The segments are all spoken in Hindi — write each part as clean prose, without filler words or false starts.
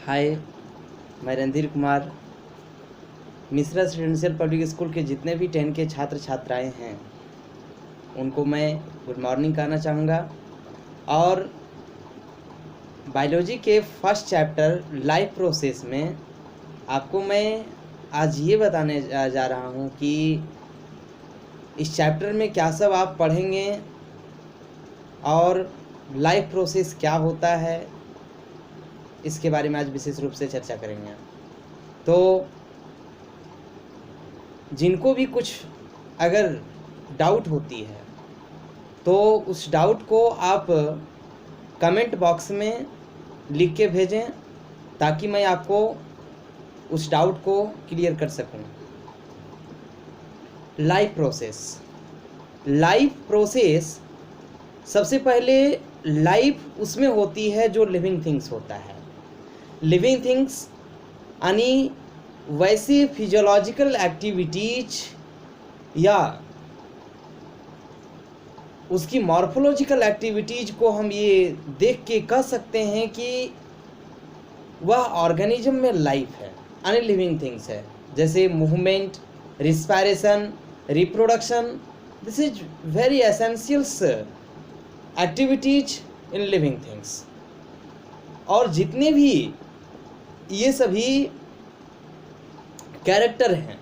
हाय, मैं Randhir Kumar Mishra residential public school के जितने भी 10 के छात्र छात्राएं हैं उनको मैं गुड मॉर्निंग कहना चाहूँगा। और बायोलॉजी के फर्स्ट चैप्टर लाइफ प्रोसेस में आपको मैं आज ये बताने जा रहा हूँ कि इस चैप्टर में क्या सब आप पढ़ेंगे और लाइफ प्रोसेस क्या होता है, इसके बारे में आज विशेष रूप से चर्चा करेंगे। तो जिनको भी कुछ अगर डाउट होती है तो उस डाउट को आप कमेंट बॉक्स में लिख के भेजें ताकि मैं आपको उस डाउट को क्लियर कर सकूं। लाइफ प्रोसेस सबसे पहले लाइफ उसमें होती है जो लिविंग थिंग्स होता है। लिविंग थिंग्स यानी वैसे फिजियोलॉजिकल एक्टिविटीज या उसकी मॉर्फोलॉजिकल एक्टिविटीज को हम ये देख के कह सकते हैं कि वह ऑर्गेनिज्म में लाइफ है, यानी लिविंग थिंग्स है। जैसे movement, respiration, reproduction, this is very essentials activities in living things. और जितने भी ये सभी कैरेक्टर हैं,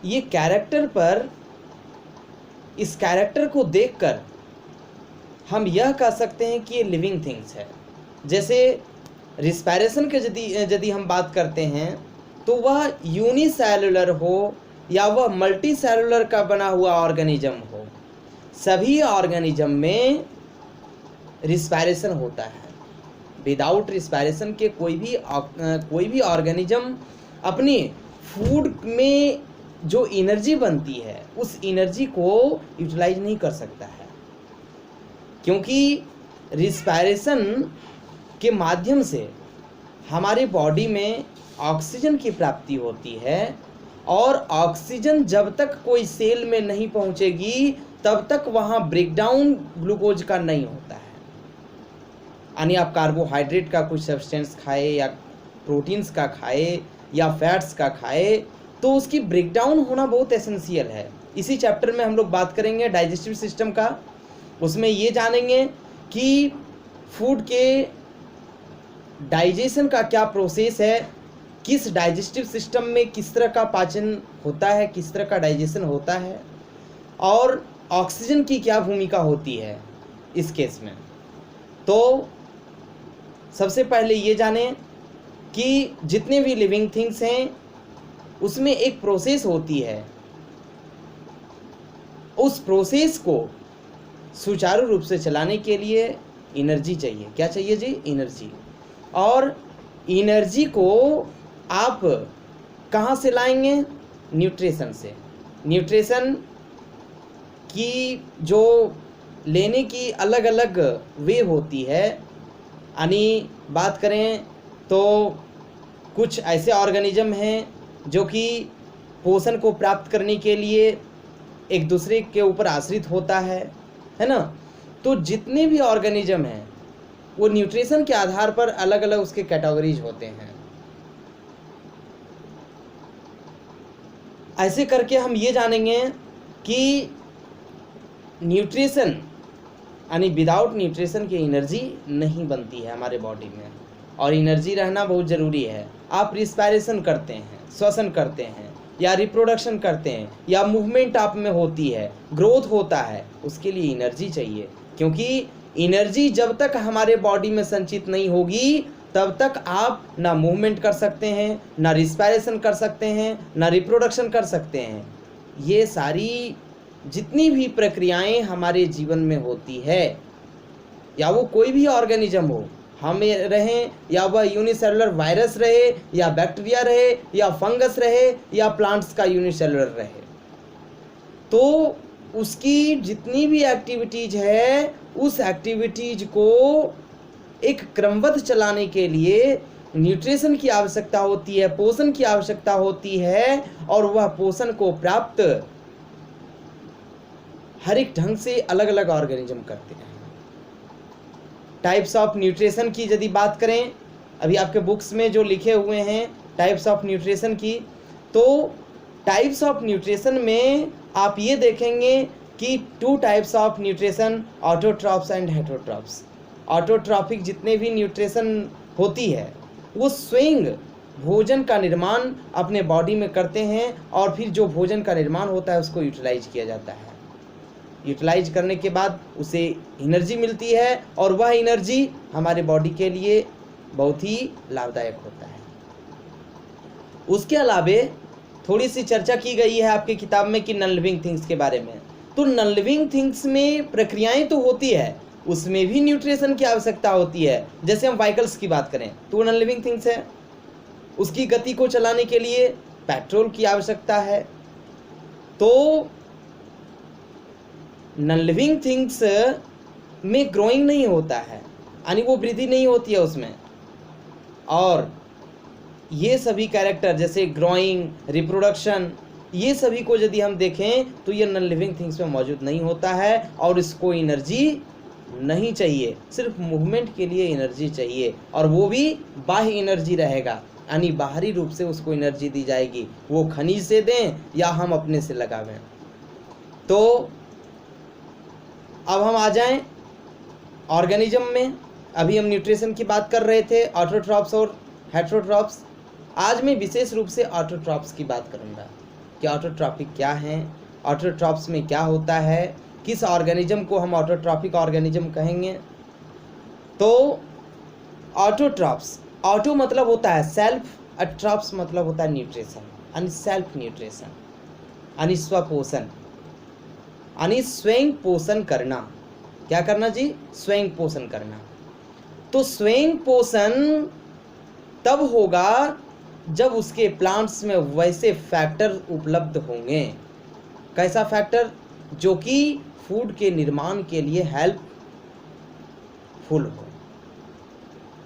ये कैरेक्टर पर इस कैरेक्टर को देखकर हम यह कह सकते हैं कि ये लिविंग थिंग्स है। जैसे रिस्पायरेशन के यदि हम बात करते हैं तो वह यूनिसेलुलर हो या वह मल्टी सेलुलर का बना हुआ ऑर्गेनिज्म हो, सभी ऑर्गेनिज्म में रिस्पायरेशन होता है। विदाउट रिस्पायरेशन के कोई भी ऑर्गेनिज्म अपनी फूड में जो एनर्जी बनती है उस एनर्जी को यूटिलाइज नहीं कर सकता है, क्योंकि रिस्पायरेशन के माध्यम से हमारे बॉडी में ऑक्सीजन की प्राप्ति होती है और ऑक्सीजन जब तक कोई सेल में नहीं पहुंचेगी तब तक वहाँ ब्रेकडाउन ग्लूकोज का नहीं होता है। यानी आप कार्बोहाइड्रेट का कुछ सब्सटेंस खाए या प्रोटीन्स का खाए या फैट्स का खाए तो उसकी ब्रेकडाउन होना बहुत एसेंशियल है। इसी चैप्टर में हम लोग बात करेंगे डाइजेस्टिव सिस्टम का। उसमें ये जानेंगे कि फूड के डाइजेशन का क्या प्रोसेस है, किस डाइजेस्टिव सिस्टम में किस तरह का पाचन होता है, किस तरह का डाइजेशन होता है, और ऑक्सीजन की क्या भूमिका होती है इस केस में। तो सबसे पहले ये जानें कि जितने भी लिविंग थिंग्स हैं उसमें एक प्रोसेस होती है। उस प्रोसेस को सुचारू रूप से चलाने के लिए एनर्जी चाहिए। क्या चाहिए जी? एनर्जी। और एनर्जी को आप कहाँ से लाएंगे? न्यूट्रिशन से। न्यूट्रिशन की जो लेने की अलग अलग वे होती है। यानी बात करें तो कुछ ऐसे ऑर्गेनिज्म हैं जो कि पोषण को प्राप्त करने के लिए एक दूसरे के ऊपर आश्रित होता है ना। तो जितने भी ऑर्गेनिज्म हैं वो न्यूट्रिशन के आधार पर अलग अलग उसके कैटेगरीज होते हैं। ऐसे करके हम ये जानेंगे कि न्यूट्रिशन यानी विदाउट न्यूट्रिशन की एनर्जी नहीं बनती है हमारे बॉडी में, और एनर्जी रहना बहुत ज़रूरी है। आप रिस्पायरेशन करते हैं, श्वसन करते हैं, या रिप्रोडक्शन करते हैं, या मूवमेंट आप में होती है, ग्रोथ होता है, उसके लिए एनर्जी चाहिए। क्योंकि एनर्जी जब तक हमारे बॉडी में संचित नहीं होगी तब तक आप ना मूवमेंट कर सकते हैं, ना रिस्पायरेशन कर सकते हैं, ना रिप्रोडक्शन कर सकते हैं। ये सारी जितनी भी प्रक्रियाएं हमारे जीवन में होती है, या वो कोई भी ऑर्गेनिज्म हो, हम रहें या वह यूनिसेलुलर वायरस रहे या बैक्टीरिया रहे या फंगस रहे या प्लांट्स का यूनिसेलुलर रहे, तो उसकी जितनी भी एक्टिविटीज है उस एक्टिविटीज को एक क्रमबद्ध चलाने के लिए न्यूट्रिशन की आवश्यकता होती है, पोषण की आवश्यकता होती है। और वह पोषण को प्राप्त हर एक ढंग से अलग अलग ऑर्गेनिज्म करते हैं। टाइप्स ऑफ न्यूट्रिशन की यदि बात करें अभी आपके बुक्स में जो लिखे हुए हैं टाइप्स ऑफ न्यूट्रिशन की, तो टाइप्स ऑफ न्यूट्रिशन में आप ये देखेंगे कि 2 types of nutrition, autotrophs and heterotrophs. Autotrophic जितने भी न्यूट्रिशन होती है वो स्वयं भोजन का निर्माण अपने बॉडी में करते हैं और फिर जो भोजन का निर्माण होता है उसको यूटिलाइज किया जाता है। यूटिलाइज करने के बाद उसे एनर्जी मिलती है और वह एनर्जी हमारे बॉडी के लिए बहुत ही लाभदायक होता है। उसके अलावे थोड़ी सी चर्चा की गई है आपकी किताब में कि नॉन लिविंग थिंग्स के बारे में। तो नॉन लिविंग थिंग्स में प्रक्रियाएं तो होती है, उसमें भी न्यूट्रिशन की आवश्यकता होती है। जैसे हम व्हीकल्स की बात करें तो वो नॉन लिविंग थिंग्स है, उसकी गति को चलाने के लिए पेट्रोल की आवश्यकता है। तो नॉन लिविंग थिंग्स में ग्रोइंग नहीं होता है, यानी वो वृद्धि नहीं होती है उसमें। और ये सभी कैरेक्टर जैसे ग्रोइंग, रिप्रोडक्शन, ये सभी को यदि हम देखें तो ये नॉन लिविंग थिंग्स में मौजूद नहीं होता है और इसको एनर्जी नहीं चाहिए, सिर्फ मूवमेंट के लिए एनर्जी चाहिए और वो भी बाह्य एनर्जी रहेगा, यानी बाहरी रूप से उसको एनर्जी दी जाएगी, वो खनिज से दें या हम अपने से लगावें। तो अब हम आ जाएं ऑर्गेनिज्म में। अभी हम न्यूट्रिशन की बात कर रहे थे, ऑटोट्रॉप्स और हेटरोट्रॉप्स। आज मैं विशेष रूप से ऑटोट्रॉप्स की बात करूंगा कि ऑटोट्रॉपिक क्या हैं, ऑटोट्रॉप्स में क्या होता है, किस ऑर्गेनिज्म को हम ऑटोट्रॉपिक ऑर्गेनिज्म कहेंगे। तो ऑटोट्रॉप्स, ऑटो मतलब होता है सेल्फ, अट्रॉप्स मतलब होता है न्यूट्रिशन, यानी सेल्फ न्यूट्रिशन, यानी स्वपोषण, यानी स्वयं पोषण करना। क्या करना जी? स्वयं पोषण करना। तो स्वयं पोषण तब होगा जब उसके प्लांट्स में वैसे फैक्टर उपलब्ध होंगे। कैसा फैक्टर? जो कि फूड के निर्माण के लिए हेल्पफुल हो,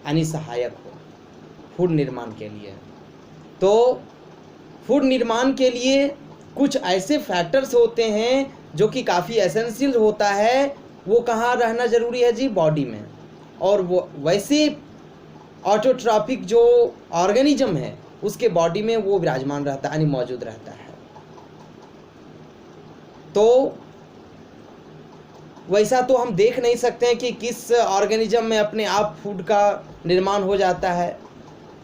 यानी सहायक हो फूड निर्माण के लिए। तो फूड निर्माण के लिए कुछ ऐसे फैक्टर्स होते हैं जो कि काफ़ी एसेंशियल होता है। वो कहाँ रहना ज़रूरी है जी? बॉडी में। और वो वैसे ऑटोट्रॉपिक जो ऑर्गेनिज्म है उसके बॉडी में वो विराजमान रहता है, यानी मौजूद रहता है। तो वैसा तो हम देख नहीं सकते हैं कि किस ऑर्गेनिज्म में अपने आप फूड का निर्माण हो जाता है,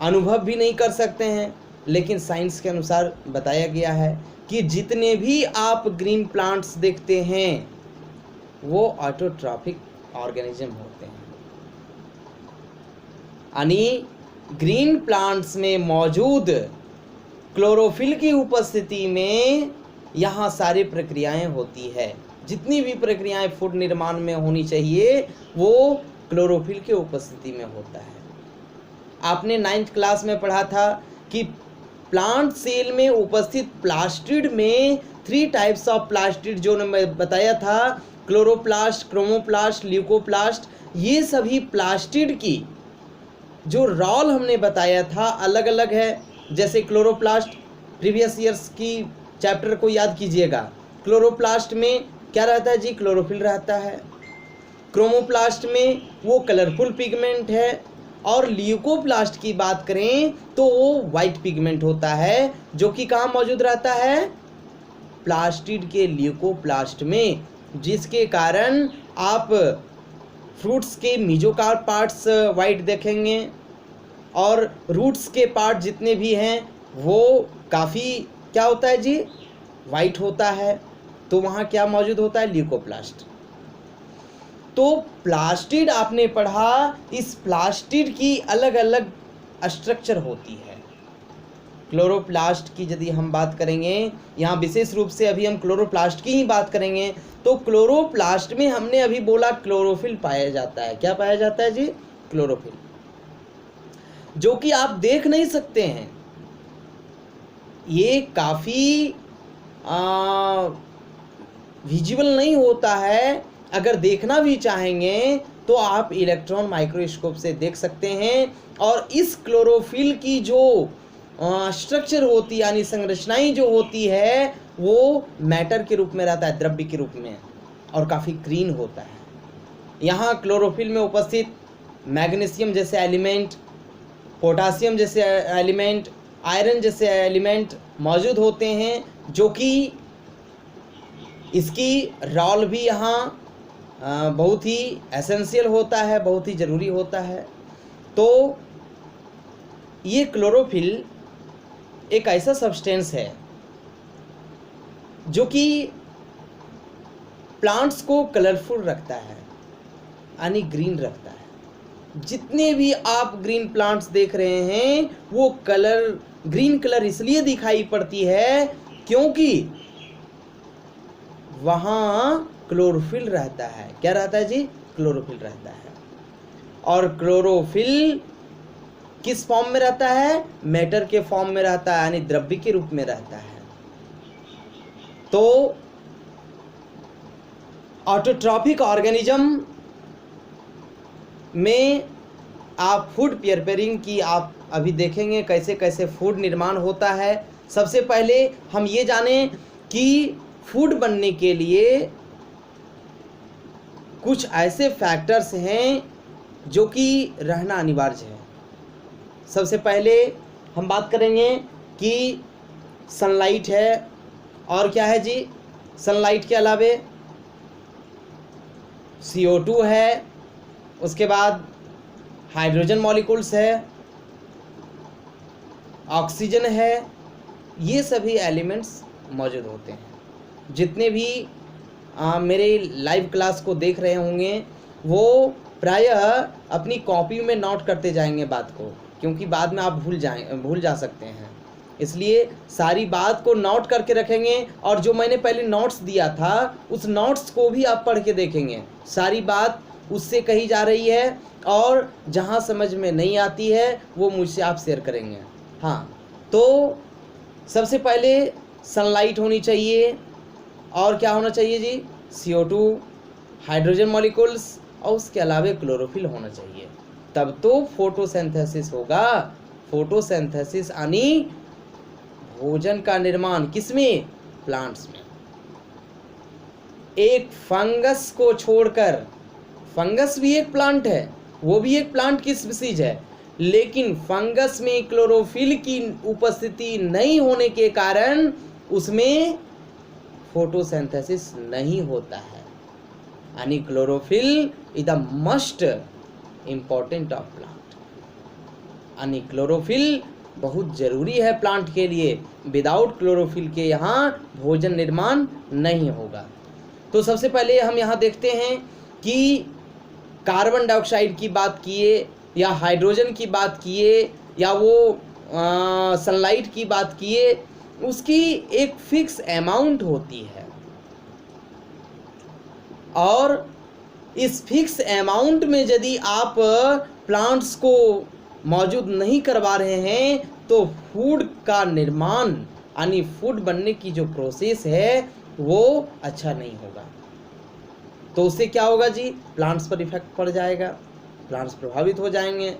अनुभव भी नहीं कर सकते हैं, लेकिन साइंस के अनुसार बताया गया है कि जितने भी आप ग्रीन प्लांट्स देखते हैं वो ऑटोट्रॉपिक ऑर्गेनिज्म होते हैं, यानी ग्रीन प्लांट्स में मौजूद क्लोरोफिल की उपस्थिति में यहाँ सारी प्रक्रियाएं होती है। जितनी भी प्रक्रियाएं फूड निर्माण में होनी चाहिए वो क्लोरोफिल की उपस्थिति में होता है। आपने 9th क्लास में पढ़ा था कि प्लांट सेल में उपस्थित प्लास्टिड में 3 टाइप्स ऑफ प्लास्टिड जो मैं बताया था, क्लोरोप्लास्ट, क्रोमोप्लास्ट, ल्यूकोप्लास्ट। ये सभी प्लास्टिड की जो रोल हमने बताया था अलग अलग है। जैसे क्लोरोप्लास्ट, प्रीवियस ईयर्स की चैप्टर को याद कीजिएगा। क्लोरोप्लास्ट में क्या रहता है जी? क्लोरोफिल रहता है। क्रोमोप्लास्ट में वो कलरफुल पिगमेंट है। और ल्यूकोप्लास्ट की बात करें तो वो वाइट पिगमेंट होता है, जो कि कहाँ मौजूद रहता है? प्लास्टिड के ल्यूकोप्लास्ट में, जिसके कारण आप फ्रूट्स के मीजोकार्प पार्ट्स वाइट देखेंगे और रूट्स के पार्ट जितने भी हैं वो काफ़ी क्या होता है जी? वाइट होता है। तो वहाँ क्या मौजूद होता है? ल्यूकोप्लास्ट। तो प्लास्टिड आपने पढ़ा, इस प्लास्टिड की अलग अलग स्ट्रक्चर होती है। क्लोरोप्लास्ट की यदि हम बात करेंगे, यहाँ विशेष रूप से अभी हम क्लोरोप्लास्ट की ही बात करेंगे, तो क्लोरोप्लास्ट में हमने अभी बोला क्लोरोफिल पाया जाता है। क्या पाया जाता है जी? क्लोरोफिल, जो कि आप देख नहीं सकते हैं। ये काफ़ी विजिबल नहीं होता है। अगर देखना भी चाहेंगे तो आप इलेक्ट्रॉन माइक्रोस्कोप से देख सकते हैं। और इस क्लोरोफिल की जो स्ट्रक्चर होती है, यानी संरचनाएं जो होती है, वो मैटर के रूप में रहता है, द्रव्य के रूप में, और काफ़ी ग्रीन होता है। यहाँ क्लोरोफिल में उपस्थित मैग्नीशियम जैसे एलिमेंट, पोटासियम जैसे एलिमेंट, आयरन जैसे एलिमेंट मौजूद होते हैं, जो कि इसकी रोल भी यहाँ बहुत ही एसेंशियल होता है, बहुत ही ज़रूरी होता है। तो ये क्लोरोफिल एक ऐसा सब्सटेंस है जो कि प्लांट्स को कलरफुल रखता है, यानी ग्रीन रखता है। जितने भी आप ग्रीन प्लांट्स देख रहे हैं वो ग्रीन कलर इसलिए दिखाई पड़ती है क्योंकि वहाँ क्लोरोफिल रहता है। क्या रहता है जी? क्लोरोफिल रहता है। और क्लोरोफिल किस फॉर्म में रहता है? मैटर के फॉर्म में रहता है, यानी द्रव्य के रूप में रहता है। तो ऑटोट्रॉपिक ऑर्गेनिज्म में आप फूड प्रिपेयरिंग की आप अभी देखेंगे कैसे कैसे फूड निर्माण होता है। सबसे पहले हम ये जानें कि फूड बनने के लिए कुछ ऐसे फैक्टर्स हैं जो कि रहना अनिवार्य है। सबसे पहले हम बात करेंगे कि सनलाइट है, और क्या है जी? सनलाइट के अलावे CO2 है, उसके बाद हाइड्रोजन मॉलिक्यूल्स है, ऑक्सीजन है, ये सभी एलिमेंट्स मौजूद होते हैं। जितने भी मेरे लाइव क्लास को देख रहे होंगे वो प्रायः अपनी कॉपी में नोट करते जाएंगे बात को, क्योंकि बाद में आप भूल जा सकते हैं। इसलिए सारी बात को नोट करके रखेंगे, और जो मैंने पहले नोट्स दिया था उस नोट्स को भी आप पढ़ के देखेंगे। सारी बात उससे कही जा रही है, और जहाँ समझ में नहीं आती है वो मुझसे आप शेयर करेंगे। हाँ, तो सबसे पहले सनलाइट होनी चाहिए, और क्या होना चाहिए जी? CO2, हाइड्रोजन मॉलिक्यूल्स, और उसके अलावा क्लोरोफिल होना चाहिए। तब तो फोटोसिंथेसिस होगा। फोटोसिंथेसिस यानी भोजन का निर्माण किसमें? प्लांट्स में। एक फंगस को छोड़कर, फंगस भी एक प्लांट है, वो भी एक प्लांट की स्पीसीज है, लेकिन फंगस में क्लोरोफिल की उपस्थिति नहीं होने के कारण उसमें फोटोसिंथेसिस नहीं होता है। यानी chlorophyll is the must important of plant, यानी क्लोरोफिल बहुत ज़रूरी है प्लांट के लिए। विदाउट क्लोरोफिल के यहाँ भोजन निर्माण नहीं होगा। तो सबसे पहले हम यहाँ देखते हैं कि कार्बन डाइऑक्साइड की बात किए, या हाइड्रोजन की बात किए, या वो सनलाइट की बात किए, उसकी एक फिक्स अमाउंट होती है, और इस फिक्स अमाउंट में यदि आप प्लांट्स को मौजूद नहीं करवा रहे हैं तो फूड का निर्माण, यानी फूड बनने की जो प्रोसेस है वो अच्छा नहीं होगा। तो उससे क्या होगा जी? प्लांट्स पर इफेक्ट पड़ जाएगा, प्लांट्स प्रभावित हो जाएंगे।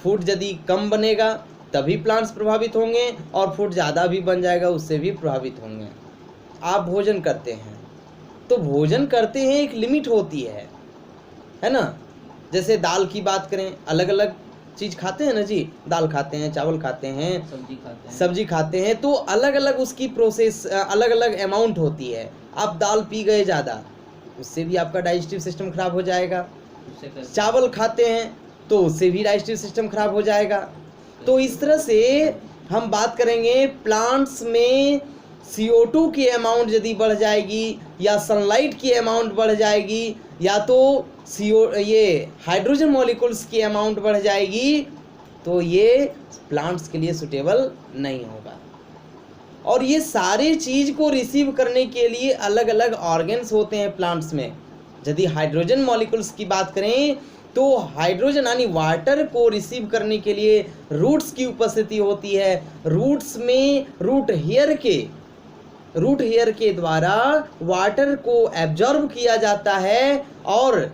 फूड यदि कम बनेगा तभी प्लांट्स प्रभावित होंगे, और फूड ज़्यादा भी बन जाएगा उससे भी प्रभावित होंगे। आप भोजन करते हैं तो भोजन करते हैं, एक लिमिट होती है ना? जैसे दाल की बात करें, अलग अलग चीज़ खाते हैं ना जी, दाल खाते हैं, चावल खाते हैं, सब्जी खाते हैं, तो अलग अलग उसकी प्रोसेस, अलग अलग अमाउंट होती है। आप दाल पी गए ज़्यादा, उससे भी आपका डाइजेस्टिव सिस्टम खराब हो जाएगा। चावल खाते हैं तो उससे भी डाइजेस्टिव सिस्टम खराब हो जाएगा। तो इस तरह से हम बात करेंगे, प्लांट्स में CO2 की अमाउंट यदि बढ़ जाएगी, या सनलाइट की अमाउंट बढ़ जाएगी, या तो ये हाइड्रोजन मॉलिक्यूल्स की अमाउंट बढ़ जाएगी, तो ये प्लांट्स के लिए सुटेबल नहीं होगा। और ये सारी चीज़ को रिसीव करने के लिए अलग अलग ऑर्गन्स होते हैं प्लांट्स में। यदि हाइड्रोजन मॉलिक्यूल्स की बात करें तो हाइड्रोजन यानी वाटर को रिसीव करने के लिए रूट्स की उपस्थिति होती है। रूट्स में रूट हेयर के द्वारा वाटर को एब्जॉर्ब किया जाता है। और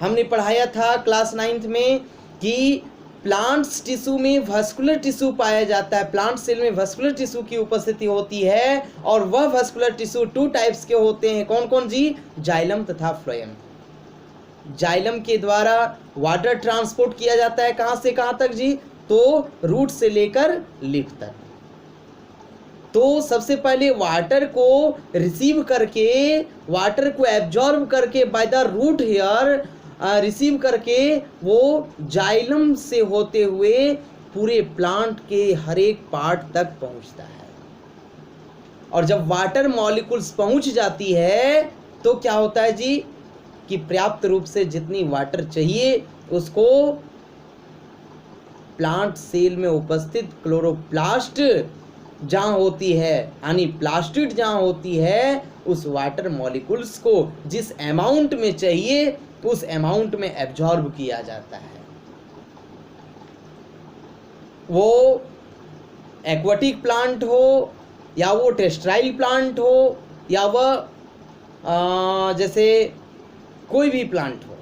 हमने पढ़ाया था क्लास 9th में कि प्लांट्स टिश्यू में वस्कुलर टिश्यू पाया जाता है, प्लांट सेल में वस्कुलर टिश्यू की उपस्थिति होती है, और वह वस्कुलर टिश्यू 2 टाइप्स के होते हैं। कौन कौन जी? जाइलम तथा फ्लोएम। जाइलम के द्वारा वाटर ट्रांसपोर्ट किया जाता है कहाँ से कहाँ तक जी? तो रूट से लेकर लीफ तक। तो सबसे पहले वाटर को रिसीव करके, वाटर को एब्जॉर्ब करके by the root hair receive करके वो जाइलम से होते हुए पूरे प्लांट के हर एक पार्ट तक पहुंचता है। और जब वाटर मॉलिक्यूल्स पहुंच जाती है तो क्या होता है जी कि पर्याप्त रूप से जितनी वाटर चाहिए उसको प्लांट सेल में उपस्थित क्लोरोप्लास्ट जहां होती है, यानी प्लास्टिड जहां होती है, उस वाटर मॉलिक्यूल्स को जिस अमाउंट में चाहिए उस अमाउंट में एब्जॉर्ब किया जाता है। वो एक्वाटिक प्लांट हो या वो टेरेस्ट्राइल प्लांट हो या वह जैसे कोई भी प्लांट हो,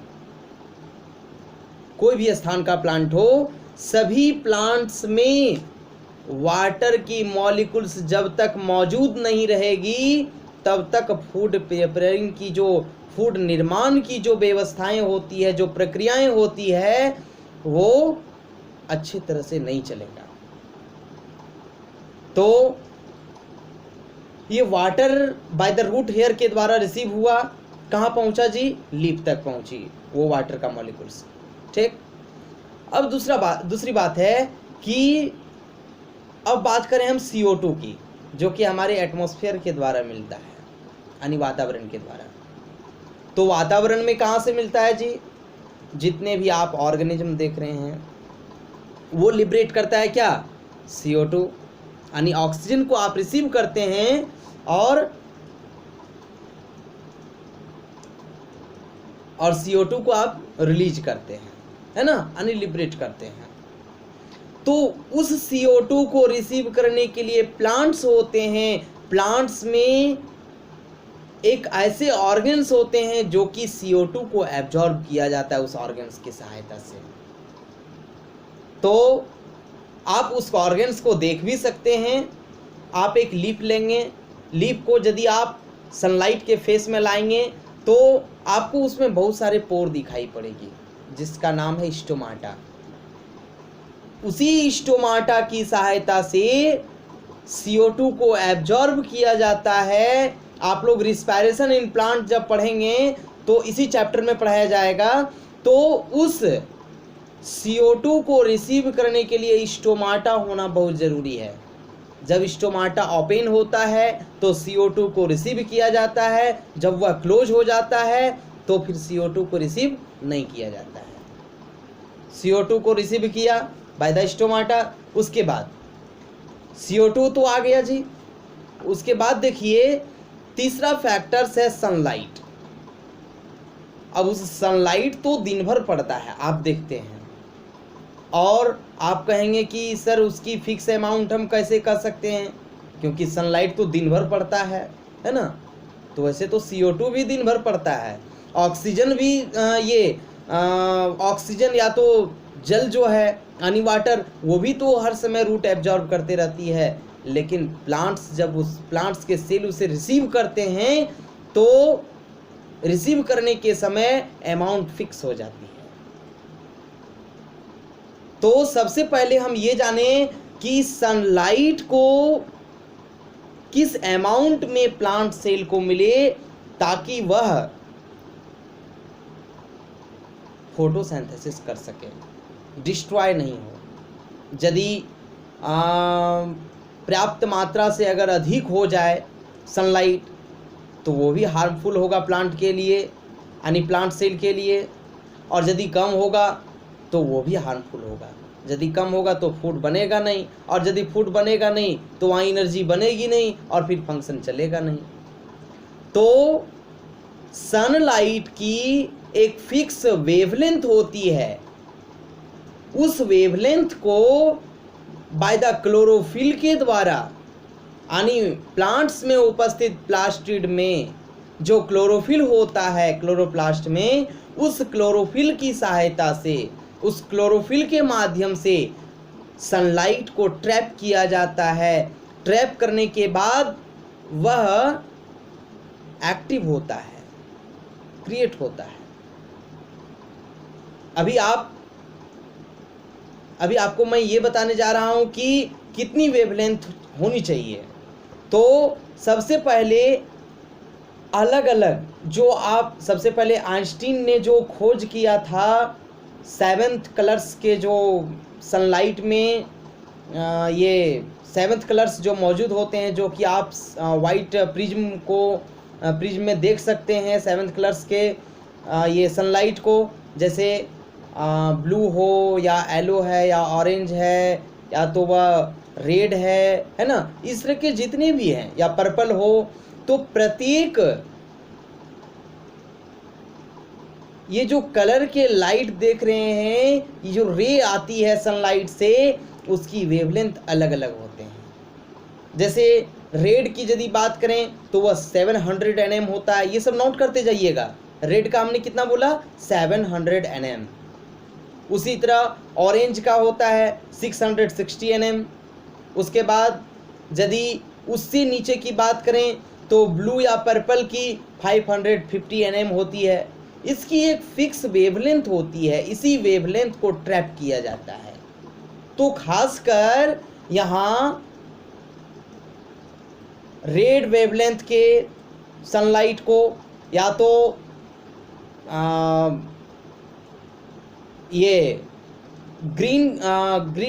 कोई भी स्थान का प्लांट हो, सभी प्लांट्स में वाटर की मॉलिक्यूल्स जब तक मौजूद नहीं रहेगी तब तक फूड प्रिपरेशन की जो फूड निर्माण की जो व्यवस्थाएं होती है, जो प्रक्रियाएं होती है, वो अच्छी तरह से नहीं चलेगा। तो ये water by the root hair के द्वारा रिसीव हुआ, कहाँ पहुंचा जी? लीफ तक पहुंची वो वाटर का मॉलिक्यूल्स। ठीक। अब दूसरी बात है कि अब बात करें हम CO2 की, जो कि हमारे एटमॉस्फेयर के द्वारा मिलता है, यानी वातावरण के द्वारा। तो वातावरण में कहाँ से मिलता है जी? जितने भी आप ऑर्गेनिज्म देख रहे हैं वो लिबरेट करता है क्या? CO2, यानी ऑक्सीजन को आप रिसीव करते हैं और CO2 को आप रिलीज करते हैं, है ना, यानी लिबरेट करते हैं। तो उस CO2 को रिसीव करने के लिए प्लांट्स होते हैं। प्लांट्स में एक ऐसे ऑर्गन्स होते हैं जो कि CO2 को एब्जॉर्ब किया जाता है उस ऑर्गन्स की सहायता से। तो आप उस ऑर्गन्स को देख भी सकते हैं। आप एक लीफ लेंगे, लीफ को यदि आप सनलाइट के फेस में लाएंगे तो आपको उसमें बहुत सारे पोर दिखाई पड़ेगी, जिसका नाम है स्टोमाटा। उसी स्टोमाटा की सहायता से CO2 को एब्जॉर्ब किया जाता है। आप लोग रिस्पायरेशन इन प्लांट जब पढ़ेंगे तो इसी चैप्टर में पढ़ाया जाएगा। तो उस CO2 को रिसीव करने के लिए स्टोमाटा होना बहुत ज़रूरी है। जब स्टोमाटा ओपन होता है तो CO2 को रिसीव किया जाता है, जब वह क्लोज हो जाता है तो फिर CO2 को रिसीव नहीं किया जाता है। CO2 को रिसीव किया बाय द स्टोमाटा, उसके बाद CO2 तो आ गया जी। उसके बाद देखिए तीसरा फैक्टर्स है सनलाइट। अब उस सनलाइट तो दिन भर पड़ता है, आप देखते हैं, और आप कहेंगे कि सर उसकी फिक्स अमाउंट हम कैसे कर सकते हैं, क्योंकि सनलाइट तो दिन भर पड़ता है ना। तो वैसे तो CO2 भी दिन भर पड़ता है, ऑक्सीजन भी ऑक्सीजन या तो जल जो है यानी वाटर, वो भी तो हर समय रूट एब्जॉर्ब करते रहती है। लेकिन प्लांट्स जब उस प्लांट्स के सेल उसे रिसीव करते हैं तो रिसीव करने के समय अमाउंट फिक्स हो जाती है। तो सबसे पहले हम ये जाने कि सनलाइट को किस अमाउंट में प्लांट सेल को मिले ताकि वह फोटोसिंथेसिस कर सके, डिस्ट्रॉय नहीं हो। यदि पर्याप्त मात्रा से अगर अधिक हो जाए सनलाइट तो वो भी हार्मफुल होगा प्लांट के लिए, यानी प्लांट सेल के लिए, और यदि कम होगा तो वो भी हार्मफुल होगा। यदि कम होगा तो फूड बनेगा नहीं, और यदि फूड बनेगा नहीं तो वहाँ एनर्जी बनेगी नहीं और फिर फंक्शन चलेगा नहीं। तो सनलाइट की एक फिक्स वेवलेंथ होती है, उस वेवलेंथ को बाय द क्लोरोफिल के द्वारा, यानी प्लांट्स में उपस्थित प्लास्टिड में जो क्लोरोफिल होता है क्लोरोप्लास्ट में, उस क्लोरोफिल की सहायता से, उस क्लोरोफिल के माध्यम से सनलाइट को ट्रैप किया जाता है। ट्रैप करने के बाद वह एक्टिव होता है, क्रिएट होता है। अभी आप अभी आपको मैं ये बताने जा रहा हूँ कि कितनी वेवलेंथ होनी चाहिए। तो सबसे पहले अलग अलग जो आप सबसे पहले आइंस्टीन ने जो खोज किया था 7th कलर्स के, जो सनलाइट में ये 7th कलर्स जो मौजूद होते हैं, जो कि आप वाइट प्रिज्म में देख सकते हैं 7th कलर्स के ये सनलाइट को, जैसे ब्लू हो या येलो है या ऑरेंज है या तो वह रेड है ना, इस तरह के जितने भी हैं, या पर्पल हो। तो प्रत्येक ये जो कलर के लाइट देख रहे हैं, ये जो रे आती है सनलाइट से, उसकी वेवलेंथ अलग अलग होते हैं। जैसे रेड की यदि बात करें तो वह 700 nm होता है, ये सब नोट करते जाइएगा। रेड का हमने कितना बोला, 700 nm। उसी तरह ऑरेंज का होता है 660 nm। उसके बाद यदि उससे नीचे की बात करें तो ब्लू या पर्पल की 550 nm होती है। इसकी एक फिक्स वेवलेंथ होती है, इसी वेवलेंथ को ट्रैप किया जाता है। तो खासकर यहाँ रेड वेवलेंथ के सनलाइट को या तो ये ग्रीन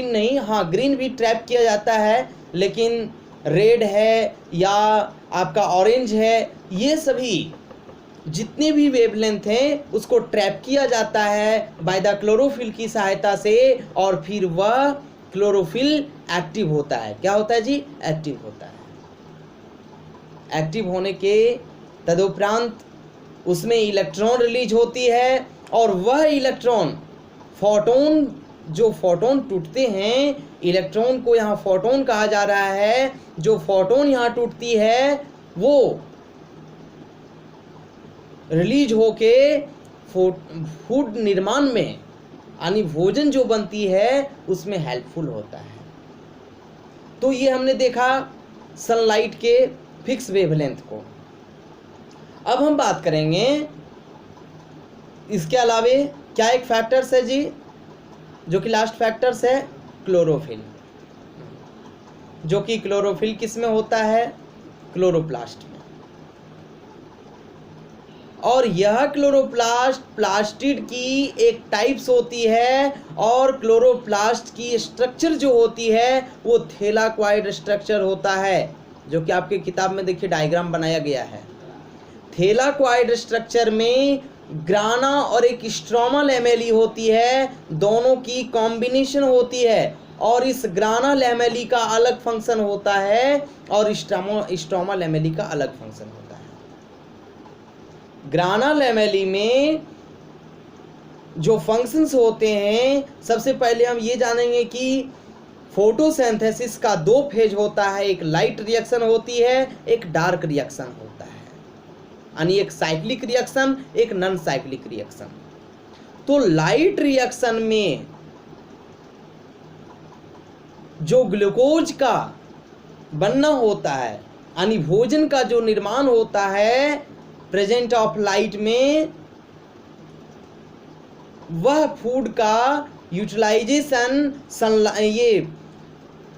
नहीं, हाँ ग्रीन भी ट्रैप किया जाता है, लेकिन रेड है या आपका ऑरेंज है, ये सभी जितने भी वेवलेंथ हैं उसको ट्रैप किया जाता है बाय द क्लोरोफिल की सहायता से, और फिर वह क्लोरोफिल एक्टिव होता है। क्या होता है जी, एक्टिव होता है। एक्टिव होने के तदुपरांत उसमें इलेक्ट्रॉन रिलीज होती है, और वह इलेक्ट्रॉन फोटोन, जो फोटोन टूटते हैं, इलेक्ट्रॉन को यहाँ फोटोन कहा जा रहा है, जो फोटोन यहाँ टूटती है वो रिलीज होके फूड निर्माण में, यानी भोजन जो बनती है उसमें हेल्पफुल होता है। तो ये हमने देखा सनलाइट के फिक्स वेवलेंथ को। अब हम बात करेंगे इसके अलावे क्या एक फैक्टर्स है जी, जो कि लास्ट फैक्टर्स है क्लोरोफिल, जो कि क्लोरोफिल किस में होता है, क्लोरोप्लास्ट में। और यह क्लोरोप्लास्ट प्लास्टिड की एक टाइप्स होती है, और क्लोरोप्लास्ट की स्ट्रक्चर जो होती है वो थैलाक्वाइड स्ट्रक्चर होता है, जो कि आपके किताब में देखिए डायग्राम बनाया गया है। थैलाक्वाइड स्ट्रक्चर में ग्राना और एक स्ट्रोमा लैमेली होती है, दोनों की कॉम्बिनेशन होती है, और इस ग्राना लैमेली का अलग फंक्शन होता है और स्ट्रोमा लैमेली का अलग फंक्शन होता है। ग्राना लैमेली में जो फंक्शंस होते हैं, सबसे पहले हम ये जानेंगे कि फोटोसिंथेसिस का 2 फेज होता है, एक लाइट रिएक्शन होती है, एक डार्क रिएक्शन होता है, यानी एक साइक्लिक रिएक्शन, एक नॉन साइक्लिक रिएक्शन। तो लाइट रिएक्शन में जो ग्लूकोज का बनना होता है, यानी भोजन का जो निर्माण होता है प्रेजेंट ऑफ लाइट में, वह फूड का यूटिलाइजेशन ये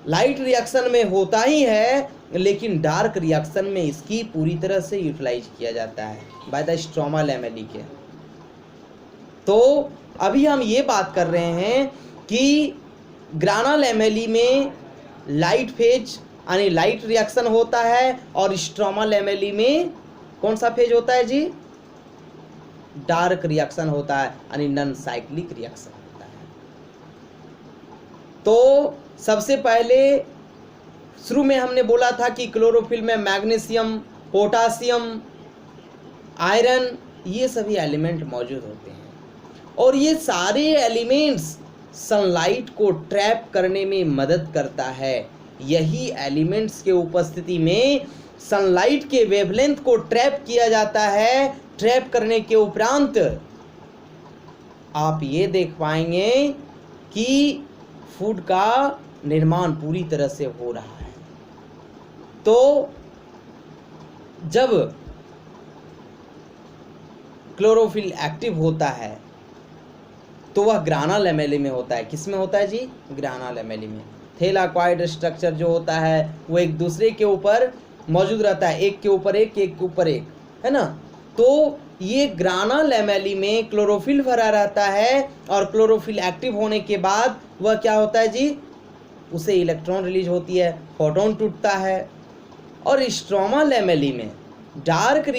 लाइट रिएक्शन में होता ही है, लेकिन डार्क रिएक्शन में इसकी पूरी तरह से यूटिलाइज किया जाता है बाय द स्ट्रोमा लैमेली के। तो अभी हम ये बात कर रहे हैं कि ग्राना लैमेली में लाइट फेज यानी लाइट रिएक्शन होता है, और स्ट्रोमा लैमेली में कौन सा फेज होता है जी, डार्क रिएक्शन होता है, यानी नॉन साइक्लिक रिएक्शन होता है। तो सबसे पहले शुरू में हमने बोला था कि क्लोरोफिल में मैग्नीशियम, पोटासियम, आयरन, ये सभी एलिमेंट मौजूद होते हैं, और ये सारे एलिमेंट्स सनलाइट को ट्रैप करने में मदद करता है। यही एलिमेंट्स के उपस्थिति में सनलाइट के वेवलेंथ को ट्रैप किया जाता है। ट्रैप करने के उपरांत आप ये देख पाएंगे कि फूड का निर्माण पूरी तरह से हो रहा है। तो जब क्लोरोफिल एक्टिव होता है तो वह ग्राना लैमेली में होता है। किस में होता है जी? ग्राना लैमेली में। थैलाकॉइड स्ट्रक्चर जो होता है वो एक दूसरे के ऊपर मौजूद रहता है, एक के ऊपर एक, एक के ऊपर एक, है ना। तो ये ग्राना लैमेली में क्लोरोफिल भरा रहता है और क्लोरोफिल एक्टिव होने के बाद वह क्या होता है जी? उसे इलेक्ट्रॉन रिलीज होती है, फोटोन टूटता है। और स्ट्रोमा लैमेली में डार्क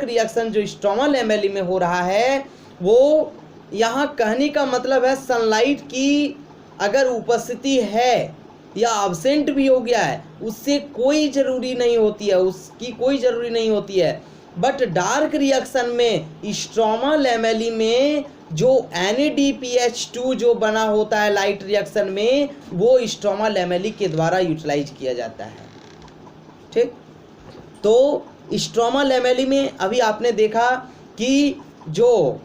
रिएक्शन जो स्ट्रोमा लैमेली में हो रहा है, वो यहाँ कहने का मतलब है सनलाइट की अगर उपस्थिति है या अब्सेंट भी हो गया है उससे कोई ज़रूरी नहीं होती है, उसकी कोई ज़रूरी नहीं होती है। बट डार्क रिएक्शन में स्ट्रोमा लैमेली में जो NADPH2 जो बना होता है लाइट रिएक्शन में, वो स्ट्रोमा लैमेली के द्वारा यूटिलाइज किया जाता है। ठीक, तो स्ट्रोमा लैमेली में अभी आपने देखा कि जो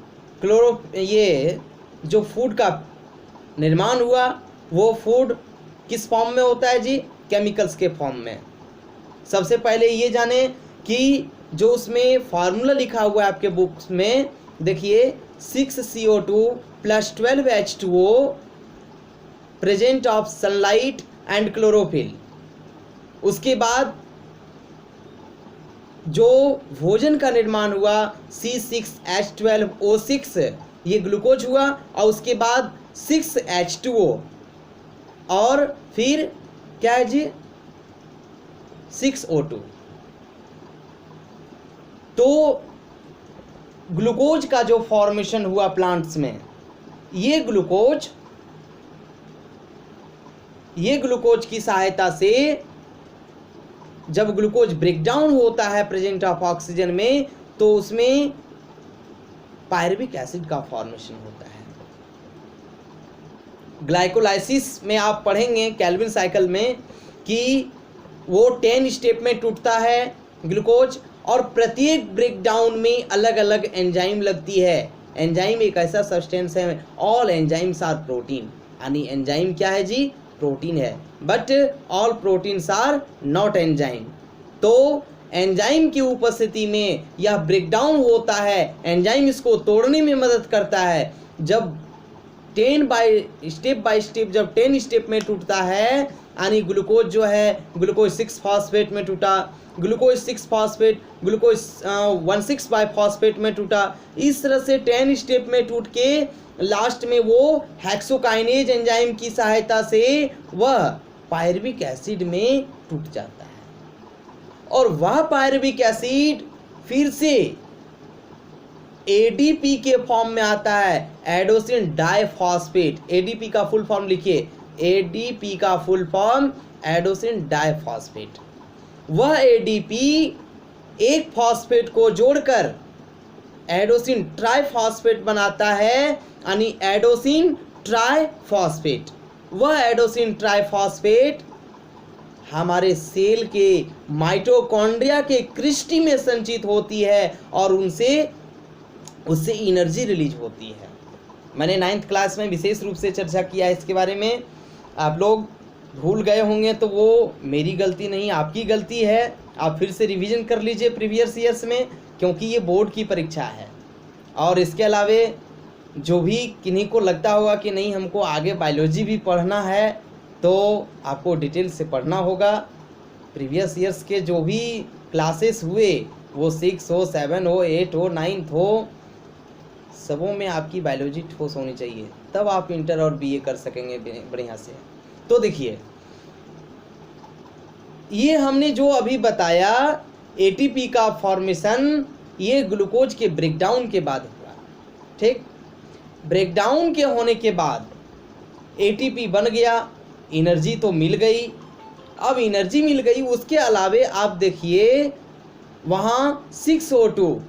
ये जो फूड का निर्माण हुआ वो फूड किस फॉर्म में होता है जी? केमिकल्स के फॉर्म में। सबसे पहले ये जाने कि जो उसमें फार्मूला लिखा हुआ है आपके बुक्स में, देखिए 6CO2 + 12H2O present of sunlight and chlorophyll. उसके बाद जो भोजन का निर्माण हुआ C6H12O6, ये ग्लूकोज हुआ, और उसके बाद 6H2O, और फिर क्या है जी? 6O2। तो ग्लूकोज का जो फॉर्मेशन हुआ प्लांट्स में, ये ग्लूकोज की सहायता से जब ग्लूकोज ब्रेकडाउन होता है प्रेजेंट ऑफ ऑक्सीजन में, तो उसमें पायरुविक एसिड का फॉर्मेशन होता है। ग्लाइकोलाइसिस में आप पढ़ेंगे केल्विन साइकिल में कि वो 10 स्टेप में टूटता है ग्लूकोज, और प्रत्येक ब्रेकडाउन में अलग अलग एंजाइम लगती है। एंजाइम एक ऐसा सब्सटेंस है, ऑल एंजाइम्स आर प्रोटीन, यानी एंजाइम क्या है जी? प्रोटीन है। But all proteins are not enzyme. तो एंजाइम की उपस्थिति में यह ब्रेकडाउन होता है, एंजाइम इसको तोड़ने में मदद करता है। जब स्टेप बाय स्टेप जब 10 स्टेप में टूटता है, यानी ग्लूकोज जो है ग्लूकोज 6 फॉस्फेट में टूटा, ग्लूकोज 6 फॉस्फेट ग्लूकोज 1,6 बाइफॉस्फेट में टूटा। इस तरह से 10 स्टेप में टूट के लास्ट में वो हेक्सोकाइनेज एंजाइम की सहायता से वह पायरुविक एसिड में टूट जाता है, और वह पायरुविक एसिड फिर से ADP के फॉर्म में आता है, एडोसिन डाइफॉस्फेट। ADP का फुल फॉर्म लिखिए, ADP का फुल फॉर्म एडोसिन डाइफॉस्फेट। वह ADP एक फॉस्फेट को जोड़कर एडोसिन ट्राइफॉस्फेट बनाता है, यानी एडोसिन ट्राइफॉस्फेट। वह एडोसिन ट्राइफॉस्फेट हमारे सेल के माइटोकॉन्ड्रिया के क्रिस्टी में संचित होती है, और उससे एनर्जी रिलीज होती है। मैंने 9th क्लास में विशेष रूप से चर्चा किया है इसके बारे में। आप लोग भूल गए होंगे तो वो मेरी गलती नहीं, आपकी गलती है। आप फिर से रिवीजन कर लीजिए प्रीवियस ईयर्स में, क्योंकि ये बोर्ड की परीक्षा है। और इसके अलावे जो भी किन्हीं को लगता होगा कि नहीं हमको आगे बायोलॉजी भी पढ़ना है, तो आपको डिटेल से पढ़ना होगा। प्रीवियस ईयर्स के जो भी क्लासेस हुए, वो 6 हो, 7 हो, 8 हो, 9th हो, सबों में आपकी बायोलॉजी ठोस होनी चाहिए, तब आप इंटर और BA कर सकेंगे बढ़िया से। तो देखिए, ये हमने जो अभी बताया ATP का फॉर्मेशन, ये ग्लूकोज के ब्रेकडाउन के बाद हुआ। ठीक, ब्रेकडाउन के होने के बाद ATP बन गया, एनर्जी तो मिल गई। अब एनर्जी मिल गई, उसके अलावे आप देखिए वहाँ 6O2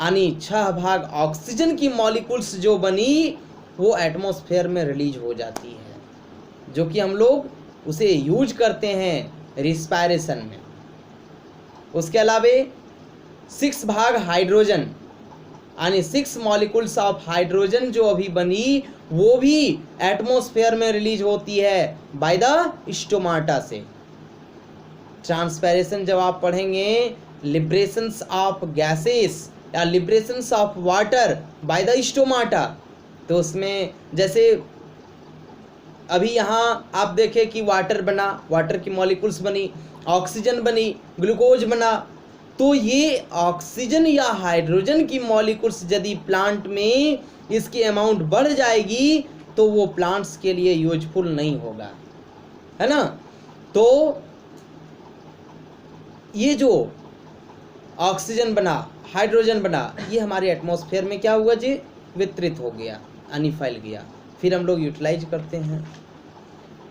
यानी 6 भाग ऑक्सीजन की मॉलिक्यूल्स जो बनी, वो एटमॉस्फेयर में रिलीज हो जाती है, जो कि हम लोग उसे यूज करते हैं रिस्पायरेशन में। उसके अलावे 6 भाग हाइड्रोजन, यानी 6 मॉलिक्यूल्स ऑफ हाइड्रोजन जो अभी बनी, वो भी एटमॉस्फेयर में रिलीज होती है बाय द स्टोमाटा से। ट्रांसपैरेशन जब आप पढ़ेंगे, लिबरेशंस ऑफ गैसेस, या liberations of water by the stomata. तो उसमें जैसे अभी यहाँ आप देखें कि वाटर बना, वाटर की मॉलिक्यूल्स बनी, ऑक्सीजन बनी, ग्लूकोज बना। तो ये ऑक्सीजन या हाइड्रोजन की मॉलिक्यूल्स यदि प्लांट में इसकी अमाउंट बढ़ जाएगी तो वो प्लांट्स के लिए यूजफुल नहीं होगा, है ना। तो ये जो ऑक्सीजन बना, हाइड्रोजन बना, ये हमारे एटमॉस्फेयर में क्या हुआ जी, वितरित हो गया, यानी फैल गया, फिर हम लोग यूटिलाइज करते हैं।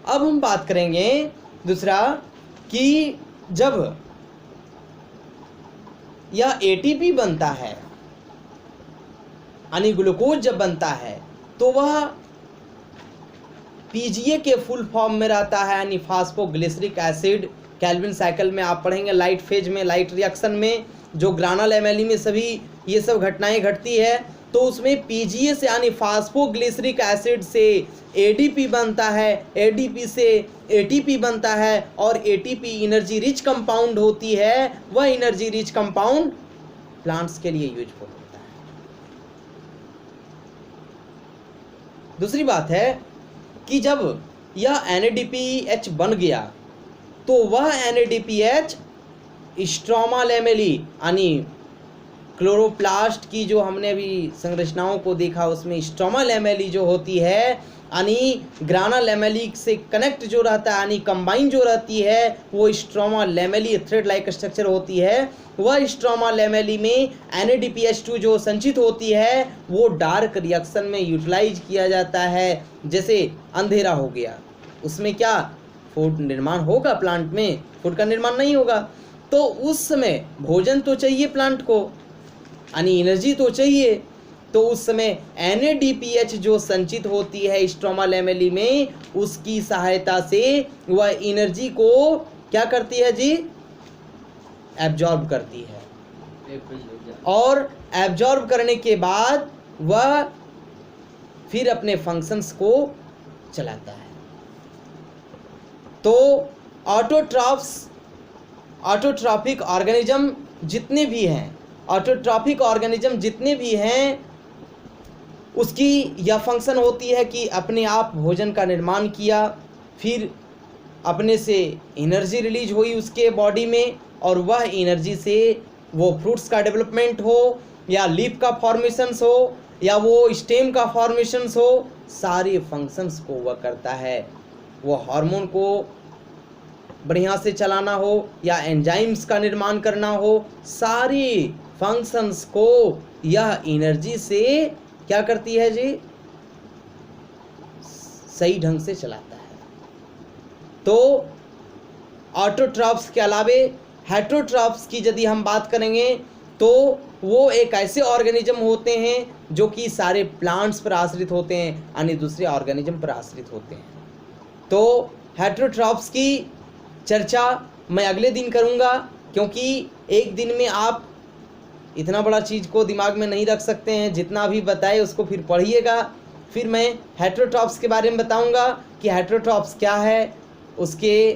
अब हम बात करेंगे दूसरा कि जब यह एटीपी बनता है, यानी ग्लूकोज जब बनता है, तो वह पीजीए के फुल फॉर्म में रहता है, यानी फास्फोग्लिसरिक एसिड। केल्विन साइकिल में आप पढ़ेंगे, लाइट फेज में, लाइट रिएक्शन में जो ग्रानल एमएलई में सभी ये सब घटनाएं घटती है, तो उसमें पीजीए से यानी फास्फोग्लिसरिक एसिड से एडीपी बनता है, एडीपी से एटीपी बनता है, और एटीपी एनर्जी रिच कंपाउंड होती है। वह एनर्जी रिच कंपाउंड प्लांट्स के लिए यूजफुल होता है। दूसरी बात है कि जब यह NADPH बन गया तो वह NADPH स्ट्रोमा लैमेली यानी क्लोरोप्लास्ट की जो हमने अभी संरचनाओं को देखा उसमें स्ट्रोमा लैमेली जो होती है, यानी ग्राना लैमेली से कनेक्ट जो रहता है, यानी कंबाइन जो रहती है, वो stroma lamellae thread like structure होती है। वह स्ट्रोमा लैमेली में NADPH2 जो संचित होती है वो डार्क रिएक्शन में यूटिलाइज किया जाता है। जैसे अंधेरा हो गया, उसमें क्या फूड निर्माण होगा, प्लांट में फूड का निर्माण नहीं होगा, तो उस समय भोजन तो चाहिए प्लांट को, यानी एनर्जी तो चाहिए। तो उस समय NADPH जो संचित होती है स्ट्रोमा लैमेली में, उसकी सहायता से वह एनर्जी को क्या करती है जी, एब्जॉर्ब करती है, और एब्जॉर्ब करने के बाद वह फिर अपने फंक्शंस को चलाता है। तो ऑटोट्रॉफिक ऑर्गेनिज्म जितने भी हैं, ऑटोट्रॉफिक ऑर्गेनिज्म जितने भी हैं, उसकी यह फंक्शन होती है कि अपने आप भोजन का निर्माण किया, फिर अपने से एनर्जी रिलीज हुई उसके बॉडी में, और वह एनर्जी से वो फ्रूट्स का डेवलपमेंट हो, या लीफ का फॉर्मेशंस हो, या वो स्टेम का फॉर्मेशंस हो, सारे फंक्शंस को वह करता है। वो हार्मोन को बढ़िया से चलाना हो या एंजाइम्स का निर्माण करना हो, सारी फंक्शंस को यह एनर्जी से क्या करती है जी, सही ढंग से चलाता है। तो ऑटोट्रॉफ्स के अलावे हेटरोट्रॉफ्स की यदि हम बात करेंगे तो वो एक ऐसे ऑर्गेनिज्म होते हैं जो कि सारे प्लांट्स पर आश्रित होते हैं, यानी दूसरे ऑर्गेनिज्म पर आश्रित होते हैं। तो हेटरोट्रॉफ्स की चर्चा मैं अगले दिन करूंगा, क्योंकि एक दिन में आप इतना बड़ा चीज़ को दिमाग में नहीं रख सकते हैं। जितना भी बताए उसको फिर पढ़िएगा, फिर मैं हेटरोट्रॉफ्स के बारे में बताऊंगा कि हेटरोट्रॉफ्स क्या है, उसके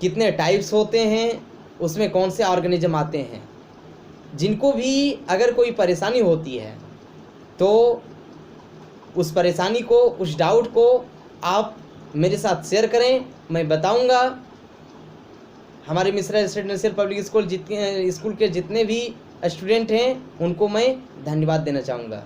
कितने टाइप्स होते हैं, उसमें कौन से ऑर्गेनिज्म आते हैं। जिनको भी अगर कोई परेशानी होती है तो उस परेशानी को, उस डाउट को आप मेरे साथ शेयर करें, मैं बताऊंगा। हमारे मिश्रा रेसिडेंशियल पब्लिक स्कूल के जितने भी स्टूडेंट हैं उनको मैं धन्यवाद देना चाहूँगा।